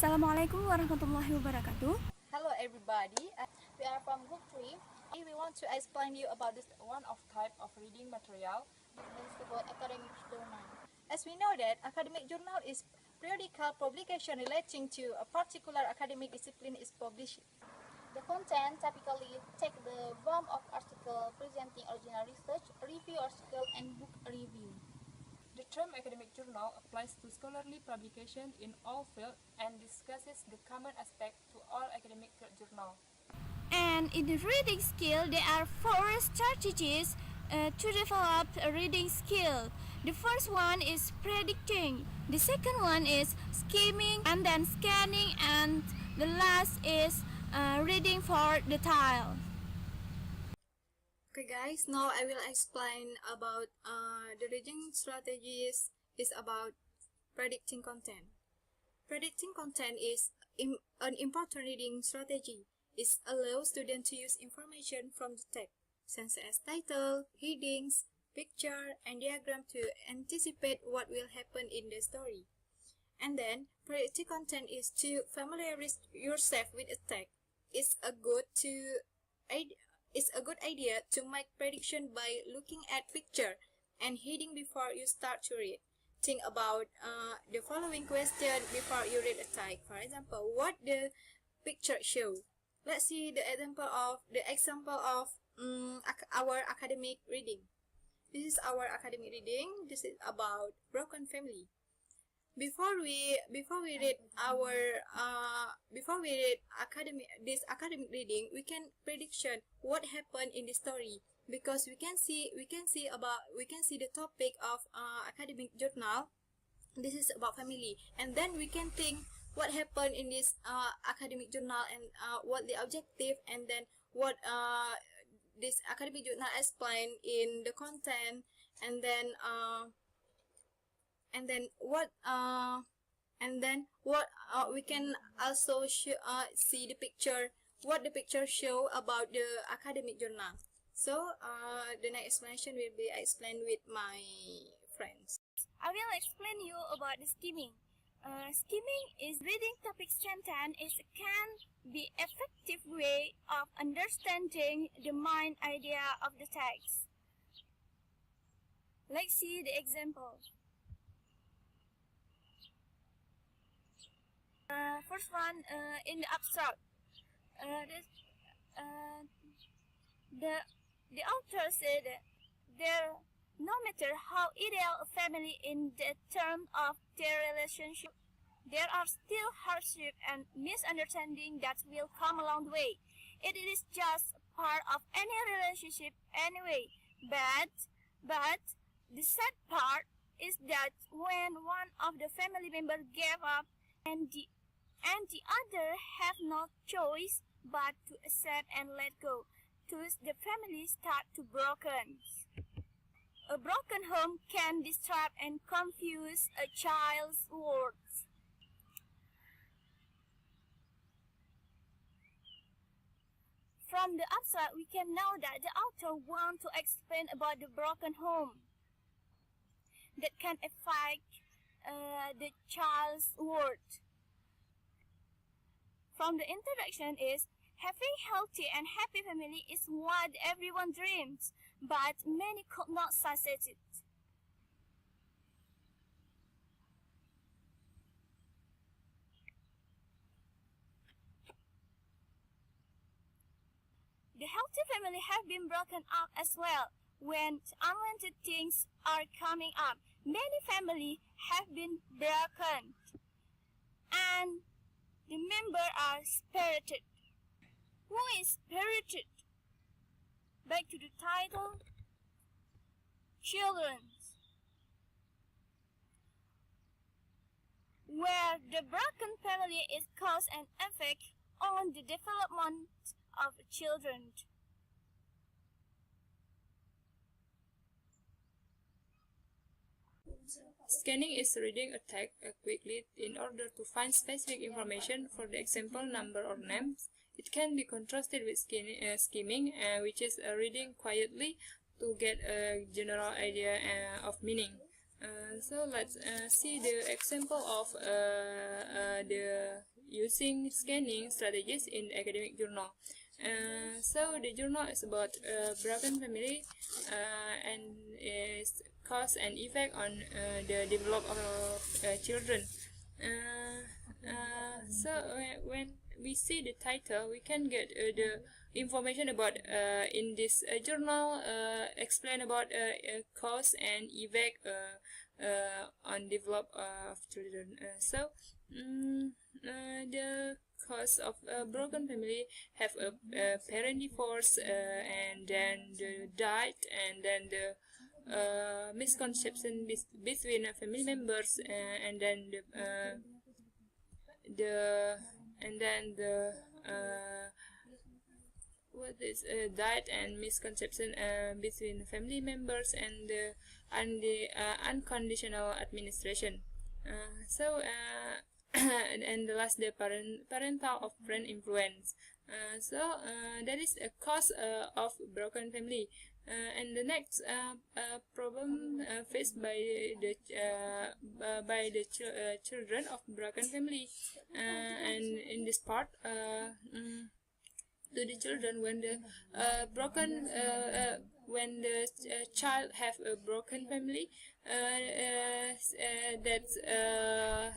Assalamualaikum warahmatullahi wabarakatuh. Hello everybody, we are from Group 3. We want to explain you about this one of type of reading material. It's about academic journal. As we know that academic journal is periodical publication relating to a particular academic discipline is published. The content typically take the form of article presenting original research, review article, and book review. The term academic journal applies to scholarly publication in all fields and discusses the common aspect to all academic journals. And in the reading skill, there are four strategies to develop a reading skill. The first one is predicting. The second one is skimming and then scanning, and the last is reading for the tile. Okay guys, now I will explain about the reading strategies is about predicting content. Predicting content is an important reading strategy. It allows students to use information from the text, such as title, headings, picture, and diagram to anticipate what will happen in the story. And then, predicting content is to familiarize yourself with a text. It's a good idea to make prediction by looking at picture and heading before you start to read. Think about the following question before you read a text. For example, what the picture show? Let's see the example of our academic reading. This is our academic reading. This is about broken family. Before we read academic reading, we can prediction what happened in the story, because we can see the topic of academic journal. This is about family, and then we can think what happened in this academic journal, and what the objective, and then what this academic journal explain in the content, and then we can also see the picture, what the picture show about the academic journal. So the next explanation will be explained with my friends. I will explain you about the skimming. Skimming is reading topics content. It can be effective way of understanding the main idea of the text. Let's see the example. First one, in the abstract, the author said that no matter how ideal a family in the terms of their relationship, there are still hardship and misunderstanding that will come along the way. It is just part of any relationship anyway. But the sad part is that when one of the family members gave up and the other have no choice but to accept and let go, thus the family start to broken. A broken home can disturb and confuse a child's words. From the abstract, we can know that the author wants to explain about the broken home that can affect the child's world. From the introduction is, having healthy and happy family is what everyone dreams, but many could not succeed it. The healthy family have been broken up as well. When unwanted things are coming up, many families have been broken, and the members are spirited. Who is spirited? Back to the title. Children. Where the broken family is cause and effect on the development of children. Scanning is reading a text quickly in order to find specific information. For the example, number or names. It can be contrasted with skimming, which is reading quietly to get a general idea of meaning. So let's see the example of the using scanning strategies in academic journal. So the journal is about broken family and its cause and effect on the development of children. So when we see the title, we can get the information about in this journal explain about cause and effect on develop of children. The cause of a broken family have a parent divorce and then the died, and then the misconception between family members, and then the what is diet and misconception between family members, and the unconditional administration. And the last, the parental of friend influence. That is a cause of broken family. And the next problem faced by the children of broken family, and in this part, to the children, when the child have a broken family,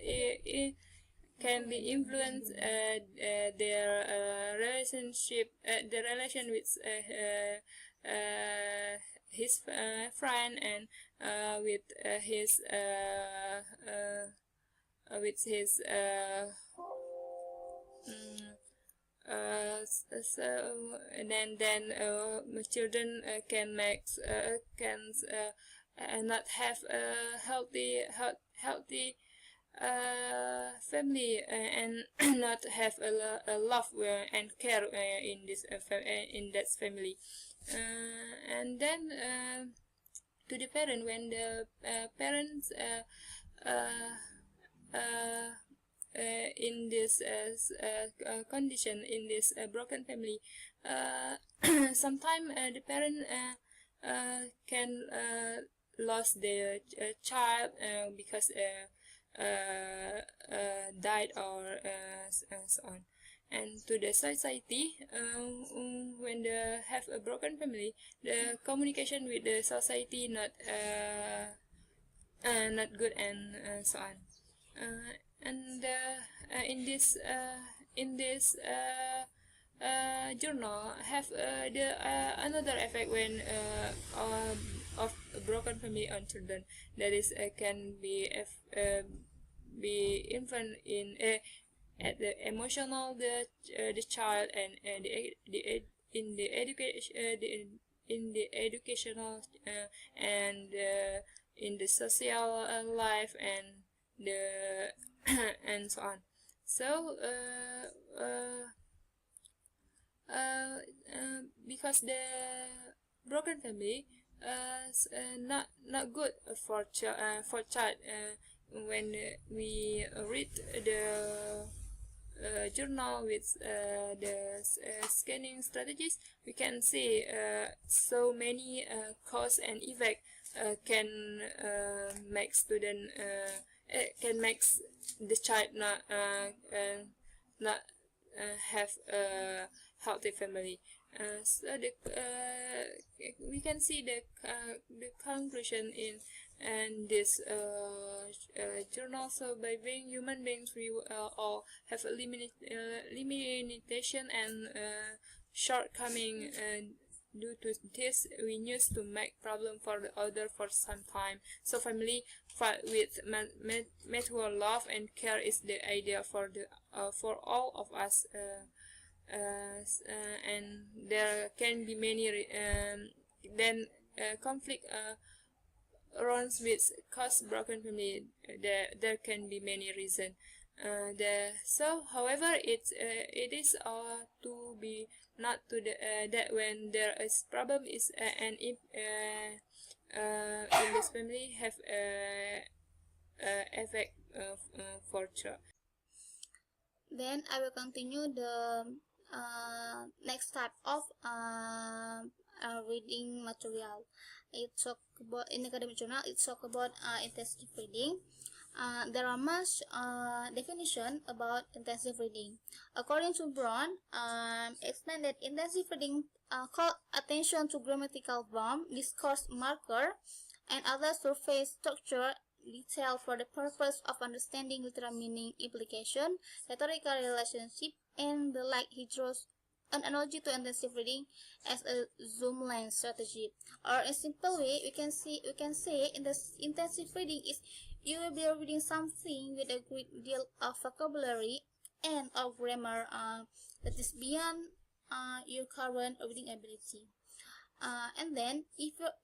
it can be influenced their relationship, the relation with his friend, and with his children can not have a healthy family, and not have a love and care in this in that family. And then to the parent, when the parents in this condition, in this broken family, sometimes the parent can lose their child because died, or so on. And to the society, when they have a broken family, the communication with the society not good, and so on. And in this journal have the another effect when of a broken family on children, that is can be influence in at the emotional the child, and in the education in the educational and in the social life, and the and so on. So because the broken family not good for child, when we read the journal with the scanning strategies, we can see so many cause and effect can make student can make the child not have a healthy family. We can see the conclusion in this journal. So by being human beings, we all have a limitation and shortcoming, due to this we used to make problem for the other for some time. So family with mutual love and care is the idea for the for all of us. And there can be many conflict runs with cause broken family. There can be many reasons. So however, it is to be not to the that when there is problem is and if in this family have effect for child. Then I will continue the next type of reading material. It talk about in academic journal. It talk about intensive reading. There are much definition about intensive reading. According to Brown, explained that intensive reading call attention to grammatical form, discourse marker, and other surface structure detail for the purpose of understanding literal meaning, implication, rhetorical relationship, and the like. He draws an analogy to intensive reading as a zoom lens strategy. Or in simple way, we can say in the intensive reading is you will be reading something with a great deal of vocabulary and or grammar that is beyond your current reading ability. And then, if your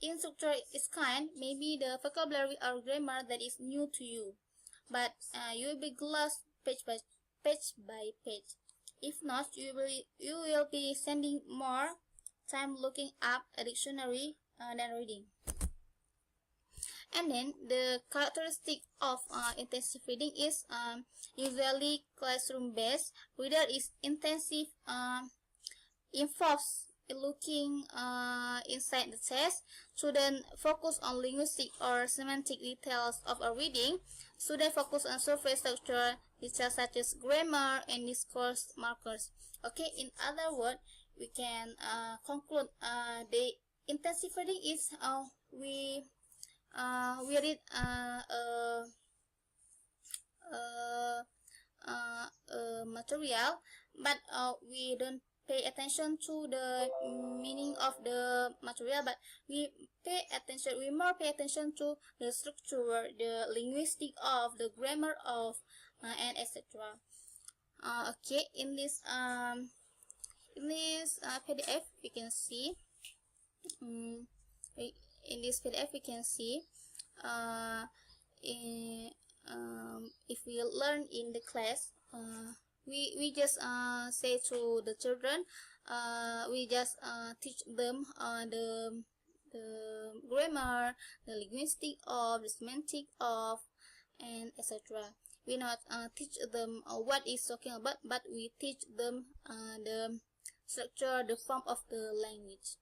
instructor is kind, maybe the vocabulary or grammar that is new to you, but you will be glossed page by page. If not, you will be spending more time looking up a dictionary than reading. And then the characteristic of intensive reading is usually classroom based. Reader is intensive involves looking inside the text. Student focus on linguistic or semantic details of a reading. Student focus on surface structure details such as grammar and discourse markers. Okay, in other words, we can conclude the intensive reading is we read material, but we don't pay attention to the meaning of the material, but we more pay attention to the structure, the linguistic of the grammar of and etc. Okay, in this PDF we can see in this PDF we can see if we learn in the class, we just say to the children, we just teach them the grammar, the linguistic of, the semantic of, and etc. We not teach them what is talking about, but we teach them the structure, the form of the language.